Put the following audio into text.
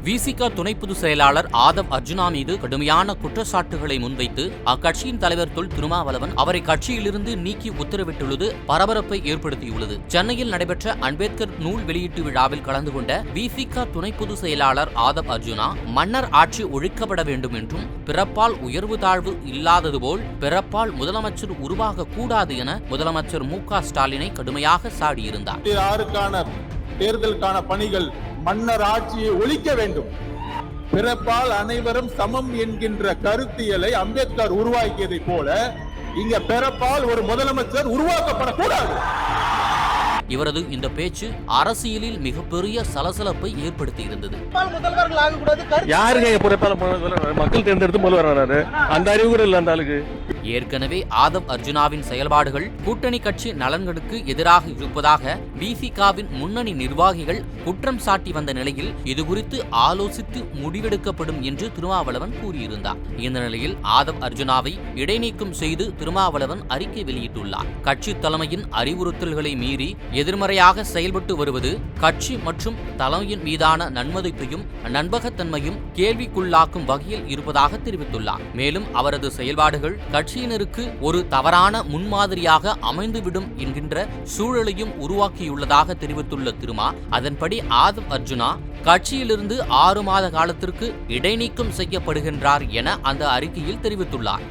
விசிக துணை பொதுச் செயலாளர் ஆதவ் அர்ஜுனா மீது கடுமையான குற்றச்சாட்டுகளை முன்வைத்து அக்கட்சியின் தலைவர் தொல் திருமாவளவன் அவரை கட்சியிலிருந்து நீக்கி உத்தரவிட்டுள்ளது பரபரப்பை ஏற்படுத்தியுள்ளது. சென்னையில் நடைபெற்ற அம்பேத்கர் நூல் வெளியீட்டு விழாவில் கலந்து கொண்ட விசிக துணை பொதுச் செயலாளர் ஆதவ் அர்ஜுனா மன்னர் ஆட்சி ஒழிக்கப்பட வேண்டும் என்றும் பிறப்பால் உயர்வு தாழ்வு இல்லாதது போல் பிறப்பால் முதலமைச்சர் உருவாக கூடாது என முதலமைச்சர் மு.க. ஸ்டாலினை கடுமையாக சாடியிருந்தார். தேர்தலுக்கான பணிகள் மன்னர் ஆட்சியை ஒழிக்க வேண்டும், பிறப்பால் அனைவரும் சமம் என்கின்ற கருத்தியலை அம்பேத்கர் உருவாக்கியதை போல இங்க பிறப்பால் ஒரு முதலமைச்சர் உருவாக்கப்படக்கூடாது. இவரது இந்த பேச்சு அரசியலில் மிகப்பெரிய சலசலப்பை ஏற்படுத்தியிருந்தது. மக்கள் தேர்ந்தெடுத்து முதல்வர் அந்த அறிவு கூட இல்ல அந்த ஆளுக்கு. ஏற்கனவே ஆதவ் அர்ஜுனாவின் செயல்பாடுகள் கூட்டணி கட்சி நலன்களுக்கு எதிராக இருப்பதாக விசிகாவின் முன்னணி நிர்வாகிகள் குற்றம் சாட்டி வந்த நிலையில் இதுகுறித்து ஆலோசித்து முடிவெடுக்கப்படும் என்று திருமாவளவன் கூறியிருந்தார். இந்த நிலையில் ஆதவ் அர்ஜுனாவை இடைநீக்கம் செய்து திருமாவளவன் அறிக்கை வெளியிட்டுள்ளார். கட்சி தலைமையின் அறிவுறுத்தல்களை மீறி எதிர்மறையாக செயல்பட்டு வருவது கட்சி மற்றும் தலைமையின் மீதான நன்மதிப்பையும் நண்பகத்தன்மையும் கேள்விக்குள்ளாக்கும் வகையில் இருப்பதாக தெரிவித்துள்ளார். மேலும் அவரது செயல்பாடுகள் கட்சியினருக்கு ஒரு தவறான முன்மாதிரியாக அமைந்துவிடும் என்கின்ற சூழலையும் உருவாக்கியுள்ளதாக தெரிவித்துள்ள திருமா, அதன்படி ஆதவ் அர்ஜுனா கட்சியிலிருந்து 6 மாத காலத்திற்கு இடைநீக்கம் செய்யப்படுகின்றார் என அந்த அறிக்கையில் தெரிவித்துள்ளார்.